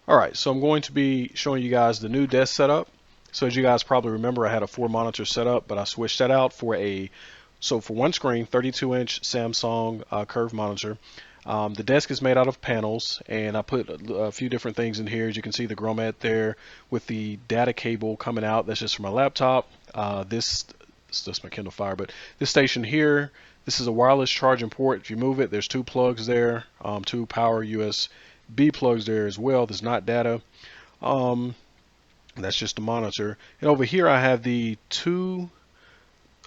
Alright, so I'm going to be showing you guys the new desk setup. So as you guys probably remember, I had a 4 monitor setup, but I switched that out for for one screen, 32-inch Samsung curved monitor. The desk is made out of panels, and I put a few different things in here. As you can see, the grommet there with the data cable coming out. That's just for my laptop. It's just my Kindle Fire, but this station here, this is a wireless charging port. If you move it, there's two plugs there, two power USB plugs there as well. There's not data. Um, that's just the monitor. And over here I have the two,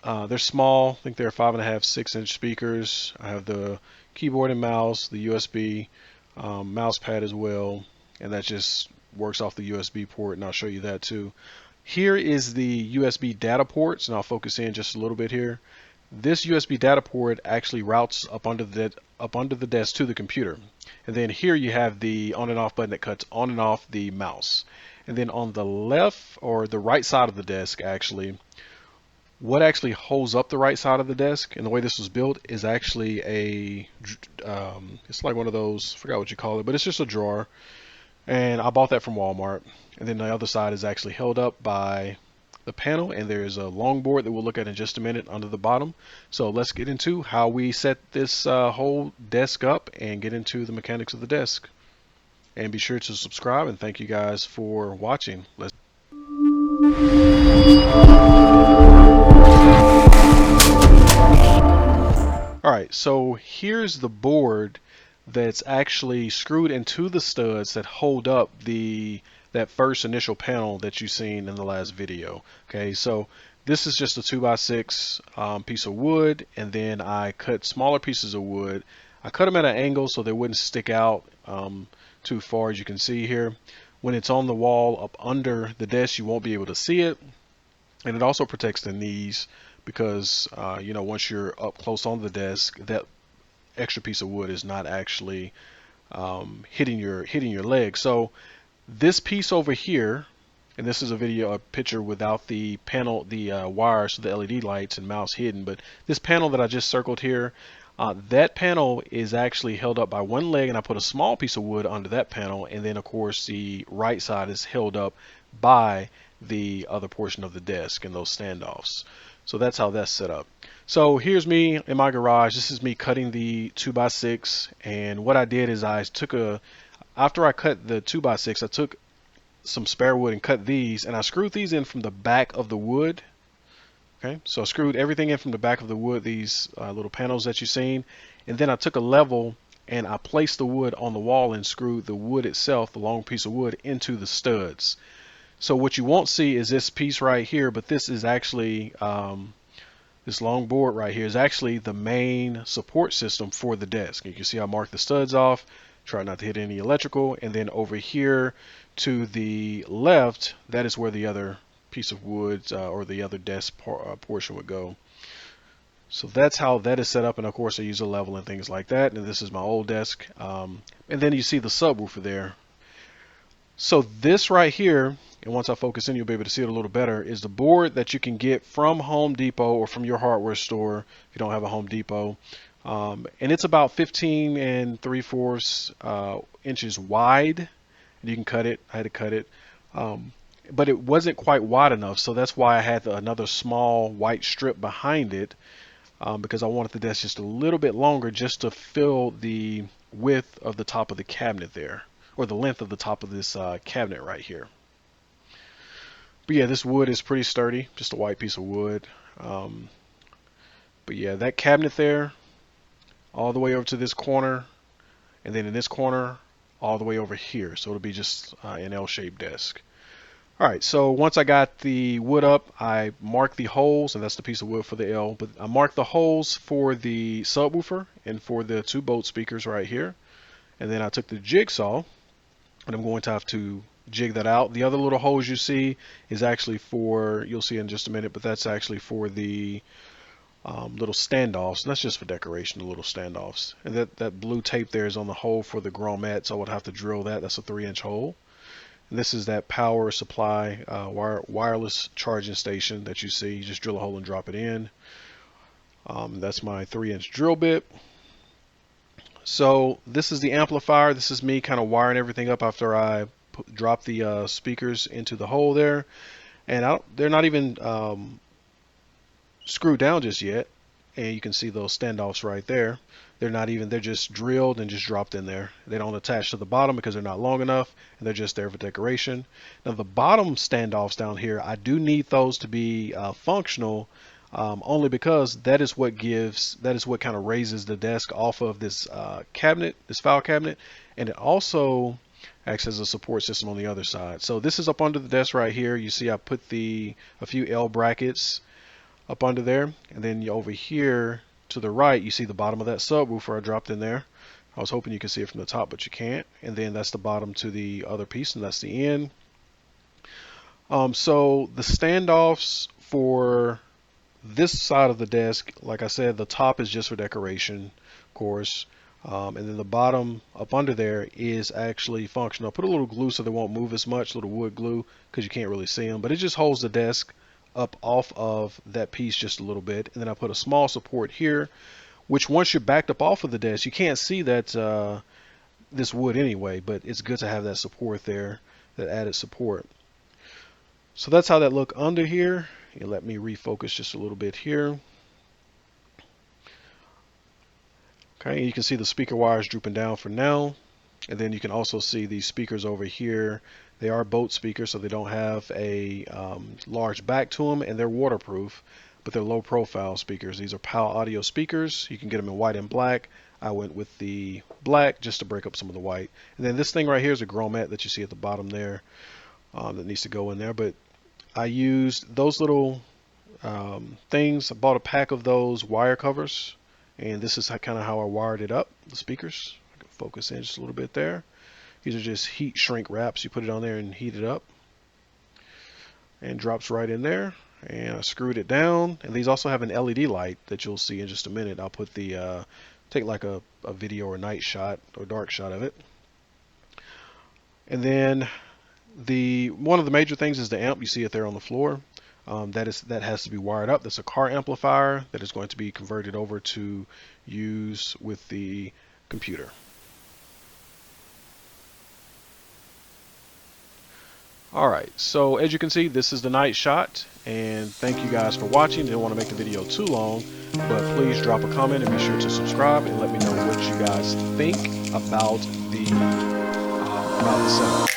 they're small, I think they're 5.5, 6-inch speakers. I have the keyboard and mouse, the USB mouse pad as well, and that just works off the USB port, and I'll show you that too. Here is the USB data ports, and I'll focus in just a little bit here. This USB data port actually routes up under the desk to the computer. And then here you have the on and off button that cuts on and off the mouse. And then on the left or the right side of the desk, actually, what actually holds up the right side of the desk and the way this was built is actually it's like one of those, I forgot what you call it, but it's just a drawer. And I bought that from Walmart. And then the other side is actually held up by the panel, and there's a long board that we'll look at in just a minute under the bottom. So let's get into how we set this whole desk up and get into the mechanics of the desk. And be sure to subscribe, and thank you guys for watching. Alright, so here's the board that's actually screwed into the studs that hold up that first initial panel that you've seen in the last video. Okay, so this is just a 2x6 piece of wood, and then I cut smaller pieces of wood. I cut them at an angle so they wouldn't stick out too far, as you can see here. When it's on the wall up under the desk, you won't be able to see it, and it also protects the knees because once you're up close on the desk, that extra piece of wood is not actually hitting your leg. So this piece over here, and this is a picture without the panel, the wires, the LED lights and mouse hidden, but this panel that I just circled here, that panel is actually held up by one leg, and I put a small piece of wood under that panel, and then of course the right side is held up by the other portion of the desk and those standoffs. So that's how that's set up. So here's me in my garage. This is me cutting the 2x6, and what I did is after I cut the 2x6, I took some spare wood and cut these, and I screwed these in from the back of the wood. Okay, so I screwed everything in from the back of the wood, these little panels that you've seen, and then I took a level and I placed the wood on the wall and screwed the wood itself, the long piece of wood, into the studs. So what you won't see is this piece right here, but this is actually this long board right here is actually the main support system for the desk. You can see I marked the studs off, try not to hit any electrical, and then over here to the left, that is where the other piece of wood or the other desk portion would go. So that's how that is set up, and of course I use a level and things like that. And this is my old desk, and then you see the subwoofer there. So this right here, and once I focus in, you'll be able to see it a little better, is the board that you can get from Home Depot or from your hardware store if you don't have a Home Depot. And it's about 15 3/4 inches wide, and you can cut it. I had to cut it, but it wasn't quite wide enough, so that's why I had another small white strip behind it, because I wanted the desk just a little bit longer, just to fill the width of the top of the cabinet there, or the length of the top of this cabinet right here. But yeah, this wood is pretty sturdy, just a white piece of wood. But yeah, that cabinet there, all the way over to this corner, and then in this corner, all the way over here. So it'll be just an L-shaped desk. Alright, so once I got the wood up, I marked the holes, and that's the piece of wood for the L, but I marked the holes for the subwoofer and for the two Boat speakers right here. And then I took the jigsaw, and I'm going to have to jig that out. The other little holes you see is actually for, you'll see in just a minute, but that's actually for the little standoffs. And that's just for decoration, the little standoffs. And that blue tape there is on the hole for the grommet, so I would have to drill that. That's a 3-inch hole. And this is that power supply wireless charging station that you see. You just drill a hole and drop it in. That's my 3-inch drill bit. So this is the amplifier. This is me kind of wiring everything up after I drop the speakers into the hole there, and they're not even screwed down just yet. And you can see those standoffs right there. They're just drilled and just dropped in there. They don't attach to the bottom because they're not long enough, and they're just there for decoration. Now the bottom standoffs down here, I do need those to be functional, only because that is what kind of raises the desk off of this cabinet, this file cabinet, and it also acts as a support system on the other side. So this is up under the desk right here. You see I put a few L brackets up under there, and then over here to the right you see the bottom of that subwoofer I dropped in there. I was hoping you could see it from the top, but you can't. And then that's the bottom to the other piece, and that's the end. So the standoffs for this side of the desk, like I said, the top is just for decoration, of course, and then the bottom up under there is actually functional. I put a little glue so they won't move as much, a little wood glue, because you can't really see them, but it just holds the desk up off of that piece just a little bit. And then I put a small support here, which once you're backed up off of the desk, you can't see that this wood anyway, but it's good to have that support there, that added support. So that's how that look under here. And let me refocus just a little bit here. Okay, you can see the speaker wires drooping down for now. And then you can also see these speakers over here. They are boat speakers, so they don't have a large back to them, and they're waterproof, but they're low profile speakers. These are PAL audio speakers. You can get them in white and black. I went with the black just to break up some of the white. And then this thing right here is a grommet that you see at the bottom there that needs to go in there. But I used those little things. I bought a pack of those wire covers, and this is kind of how I wired it up, the speakers. I can focus in just a little bit there. These are just heat shrink wraps. You put it on there and heat it up, and drops right in there. And I screwed it down. And these also have an LED light that you'll see in just a minute. I'll put take like a video or night shot or dark shot of it. And then one of the major things is the amp. You see it there on the floor. That has to be wired up. That's a car amplifier that is going to be converted over to use with the computer. Alright, so as you can see, this is the night shot, and thank you guys for watching. Didn't want to make the video too long, but please drop a comment and be sure to subscribe and let me know what you guys think about the setup.